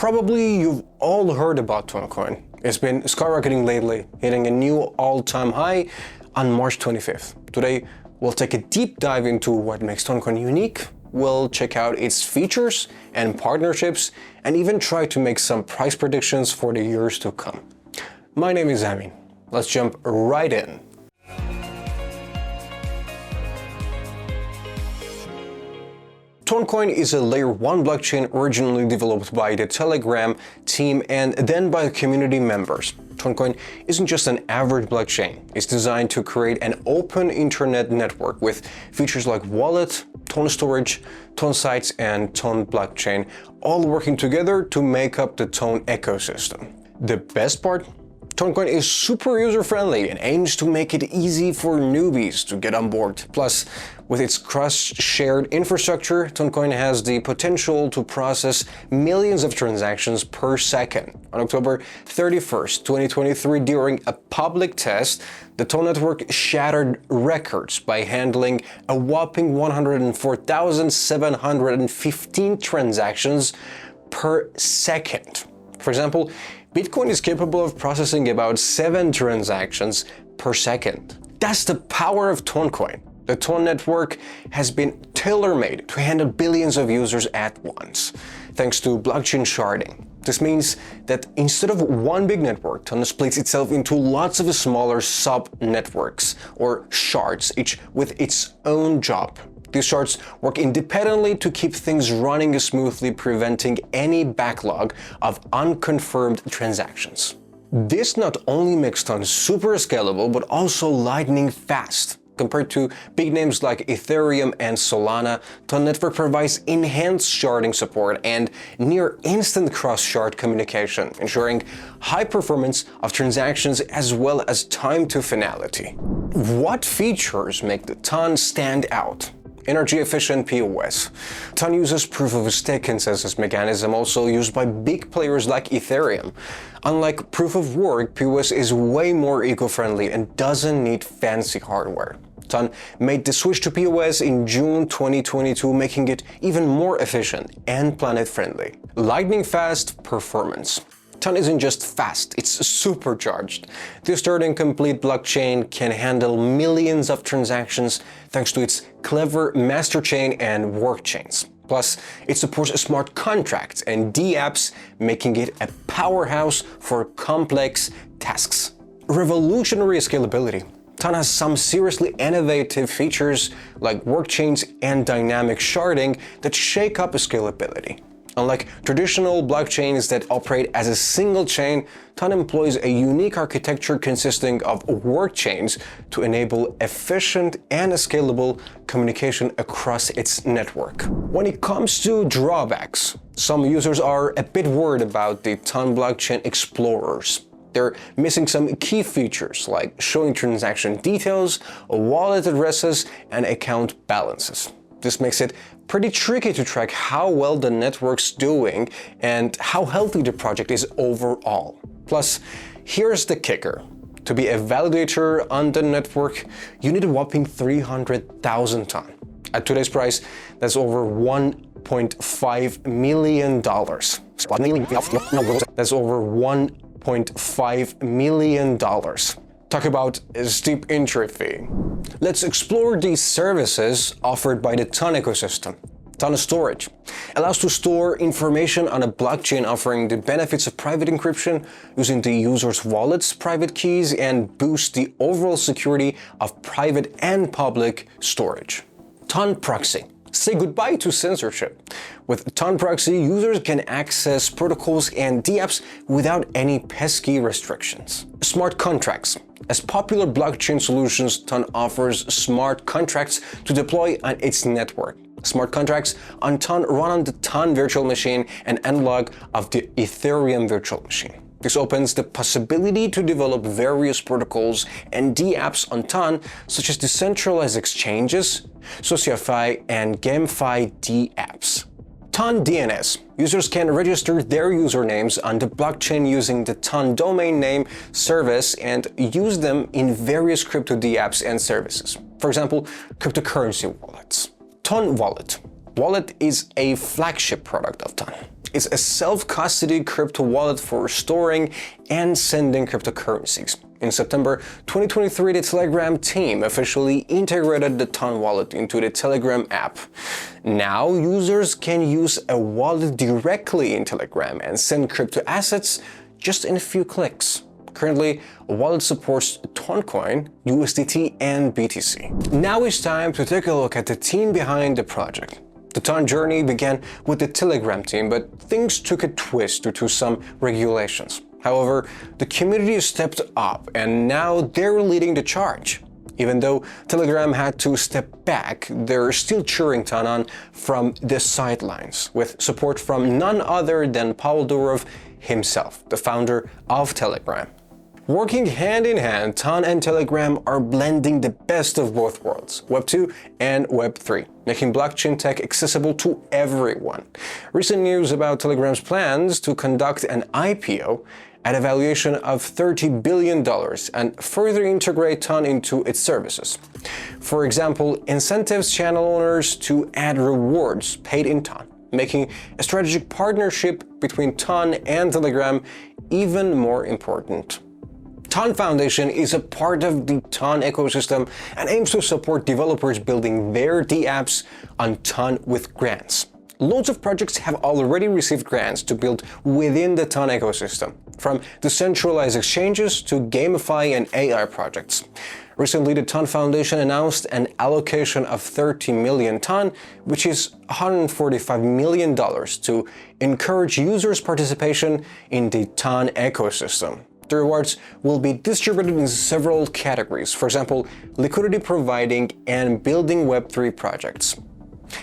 Probably you've all heard about Toncoin. It's been skyrocketing lately, hitting a new all-time high on March 25th. Today, we'll take a deep dive into what makes Toncoin unique. We'll check out its features and partnerships, and even try to make some price predictions for the years to come. My name is Amin. Let's jump right in. Toncoin is a layer 1 blockchain originally developed by the Telegram team and then by community members. Toncoin isn't just an average blockchain. It's designed to create an open internet network with features like wallet, Ton storage, Ton sites, and Ton blockchain, all working together to make up the Ton ecosystem. The best part? Toncoin is super user-friendly and aims to make it easy for newbies to get on board. Plus, with its cross-shared infrastructure, Toncoin has the potential to process millions of transactions per second. On October 31st, 2023, during a public test, the Ton network shattered records by handling a whopping 104,715 transactions per second. For example, Bitcoin is capable of processing about 7 transactions per second. That's the power of Toncoin. The Ton network has been tailor-made to handle billions of users at once, thanks to blockchain sharding. This means that instead of one big network, Ton splits itself into lots of smaller sub-networks, or shards, each with its own job. These shards work independently to keep things running smoothly, preventing any backlog of unconfirmed transactions. This not only makes Ton super scalable, but also lightning fast. Compared to big names like Ethereum and Solana, Ton network provides enhanced sharding support and near instant cross-shard communication, ensuring high performance of transactions as well as time to finality. What features make the Ton stand out? Energy-efficient POS. Ton uses proof-of-stake consensus mechanism also used by big players like Ethereum. Unlike proof-of-work, POS is way more eco-friendly and doesn't need fancy hardware. Ton made the switch to POS in June 2022, making it even more efficient and planet-friendly. Lightning-fast performance. Ton isn't just fast, it's supercharged. This Stirring complete blockchain can handle millions of transactions thanks to its clever master chain and work chains. Plus, it supports smart contracts and dApps, making it a powerhouse for complex tasks. Revolutionary scalability. Ton has some seriously innovative features like work chains and dynamic sharding that shake up scalability. Unlike traditional blockchains that operate as a single chain, Ton employs a unique architecture consisting of work chains to enable efficient and scalable communication across its network. When it comes to drawbacks, some users are a bit worried about the Ton blockchain explorers. They're missing some key features like showing transaction details, wallet addresses, and account balances. This makes it pretty tricky to track how well the network's doing and how healthy the project is overall. Plus, here's the kicker. To be a validator on the network, you need a whopping 300,000 Ton. At today's price, that's over $1.5 million. That's over $1.5 million. Talk about a steep entry fee. Let's explore these services offered by the Ton ecosystem. Ton storage allows to store information on a blockchain, offering the benefits of private encryption using the user's wallet's private keys and boosts the overall security of private and public storage. Ton proxy. Say goodbye to censorship. With Ton proxy, users can access protocols and dApps without any pesky restrictions. Smart contracts. As popular blockchain solutions, Ton offers smart contracts to deploy on its network. Smart contracts on Ton run on the Ton virtual machine and analog of the Ethereum virtual machine. This opens the possibility to develop various protocols and dApps on Ton, such as decentralized exchanges, sociofy, and GameFi dApps. Ton DNS. Users can register their usernames on the blockchain using the Ton domain name service and use them in various crypto dApps and services. For example, cryptocurrency wallets. Ton Wallet. Wallet is a flagship product of Ton. It's a self-custody crypto wallet for storing and sending cryptocurrencies. In September 2023, the Telegram team officially integrated the Ton wallet into the Telegram app. Now, users can use a wallet directly in Telegram and send crypto assets just in a few clicks. Currently, a wallet supports Toncoin, USDT, and BTC. Now it's time to take a look at the team behind the project. The Ton journey began with the Telegram team, but things took a twist due to some regulations. However, the community stepped up and now they're leading the charge. Even though Telegram had to step back, they're still cheering Ton on from the sidelines, with support from none other than Pavel Durov himself, the founder of Telegram. Working hand in hand, Ton and Telegram are blending the best of both worlds, Web 2 and Web 3, making blockchain tech accessible to everyone. Recent news about Telegram's plans to conduct an IPO at a valuation of $30 billion and further integrate Ton into its services. For example, incentives channel owners to add rewards paid in Ton, making a strategic partnership between Ton and Telegram even more important. Ton Foundation is a part of the Ton ecosystem and aims to support developers building their dApps on Ton with grants. Loads of projects have already received grants to build within the Ton ecosystem, from decentralized exchanges to gamify and AI projects. Recently, the Ton Foundation announced an allocation of 30 million Ton, which is $145 million, to encourage users' participation in the Ton ecosystem. The rewards will be distributed in several categories, for example, liquidity providing and building Web3 projects.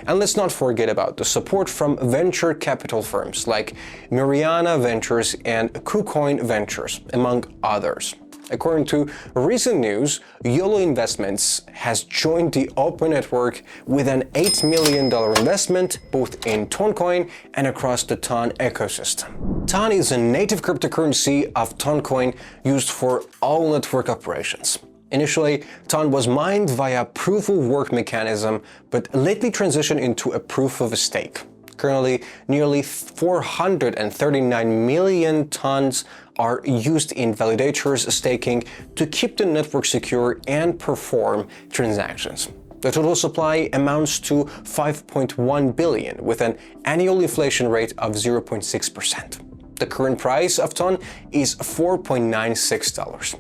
And let's not forget about the support from venture capital firms like Mariana Ventures and KuCoin Ventures, among others. According to recent news, YOLO Investments has joined the Open Network with an $8 million investment both in Toncoin and across the Ton ecosystem. Ton is a native cryptocurrency of Toncoin used for all network operations. Initially, Ton was mined via proof-of-work mechanism, but lately transitioned into a proof-of-stake. Currently, nearly 439 million tons are used in validators staking to keep the network secure and perform transactions. The total supply amounts to 5.1 billion, with an annual inflation rate of 0.6%. The current price of Ton is $4.96.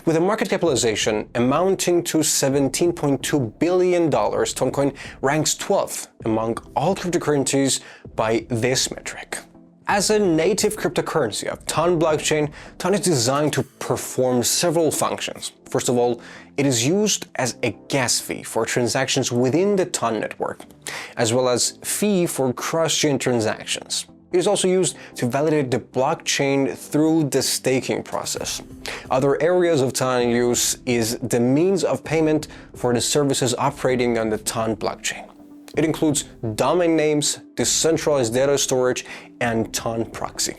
With a market capitalization amounting to $17.2 billion, Toncoin ranks 12th among all cryptocurrencies by this metric. As a native cryptocurrency of Ton blockchain, Ton is designed to perform several functions. First of all, it is used as a gas fee for transactions within the Ton network, as well as fee for cross-chain transactions. It is also used to validate the blockchain through the staking process. Other areas of Ton use is the means of payment for the services operating on the Ton blockchain. It includes domain names, decentralized data storage, and Ton proxy.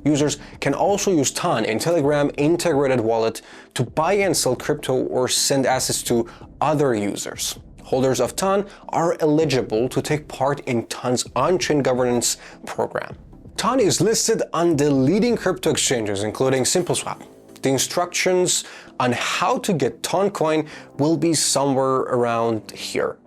Users can also use Ton in Telegram integrated wallet to buy and sell crypto or send assets to other users. Holders of Ton are eligible to take part in Ton's on-chain governance program. Ton is listed on the leading crypto exchanges, including SimpleSwap. The instructions on how to get Toncoin will be somewhere around here.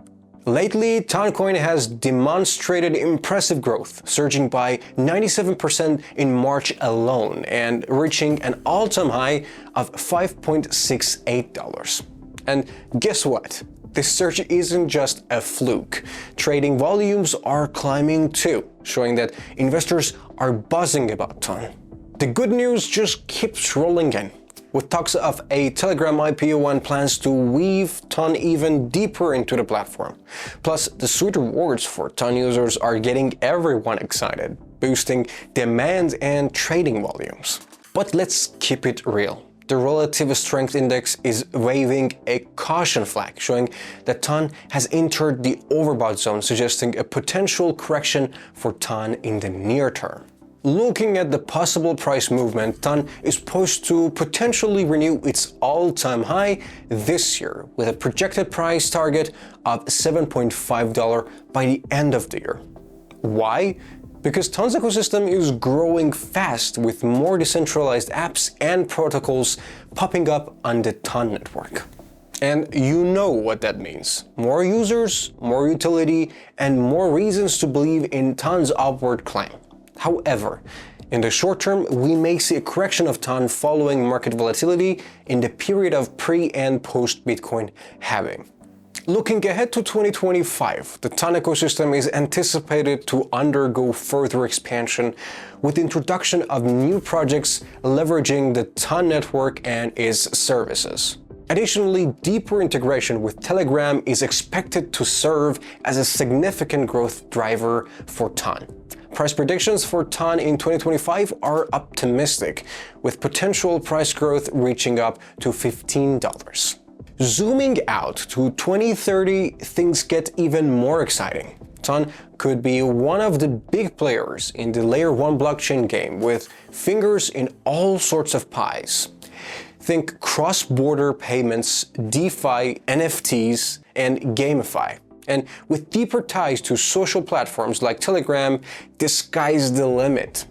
Lately, Toncoin has demonstrated impressive growth, surging by 97% in March alone and reaching an all-time high of $5.68. And guess what? This surge isn't just a fluke. Trading volumes are climbing too, showing that investors are buzzing about Ton. The good news just keeps rolling in, with talks of a Telegram IPO and plans to weave Ton even deeper into the platform. Plus, the sweet rewards for Ton users are getting everyone excited, boosting demand and trading volumes. But let's keep it real. The relative strength index is waving a caution flag, showing that Ton has entered the overbought zone, suggesting a potential correction for Ton in the near term. Looking at the possible price movement, TON is poised to potentially renew its all-time high this year, with a projected price target of $7.5 by the end of the year. Why? Because TON's ecosystem is growing fast, with more decentralized apps and protocols popping up on the TON network. And you know what that means. More users, more utility, and more reasons to believe in TON's upward climb. However, in the short term, we may see a correction of TON following market volatility in the period of pre- and post-Bitcoin halving. Looking ahead to 2025, the TON ecosystem is anticipated to undergo further expansion with the introduction of new projects leveraging the TON network and its services. Additionally, deeper integration with Telegram is expected to serve as a significant growth driver for TON. Price predictions for TON in 2025 are optimistic, with potential price growth reaching up to $15. Zooming out to 2030, things get even more exciting. TON could be one of the big players in the Layer 1 blockchain game, with fingers in all sorts of pies. Think cross-border payments, DeFi, NFTs, and GameFi. And with deeper ties to social platforms like Telegram, the sky's the limit.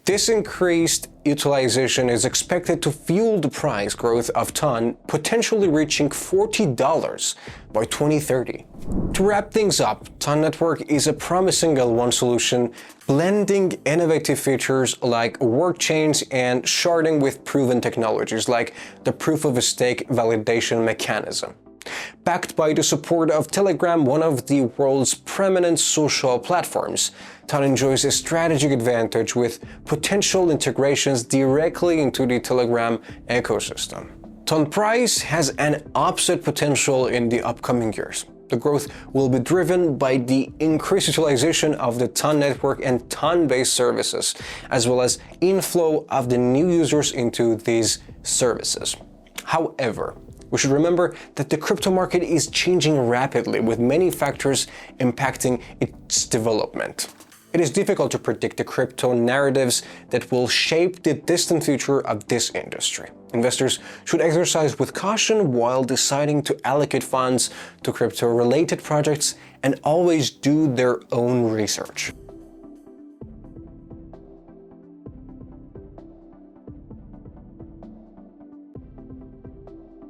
This increased utilization is expected to fuel the price growth of TON, potentially reaching $40 by 2030. To wrap things up, TON Network is a promising L1 solution, blending innovative features like work chains and sharding with proven technologies like the proof-of-stake validation mechanism. Backed by the support of Telegram, one of the world's preeminent social platforms, TON enjoys a strategic advantage with potential integrations directly into the Telegram ecosystem. TON price has an upside potential in the upcoming years. The growth will be driven by the increased utilization of the TON network and TON-based services, as well as inflow of the new users into these services. However, we should remember that the crypto market is changing rapidly, with many factors impacting its development. It is difficult to predict the crypto narratives that will shape the distant future of this industry. Investors should exercise with caution while deciding to allocate funds to crypto-related projects and always do their own research.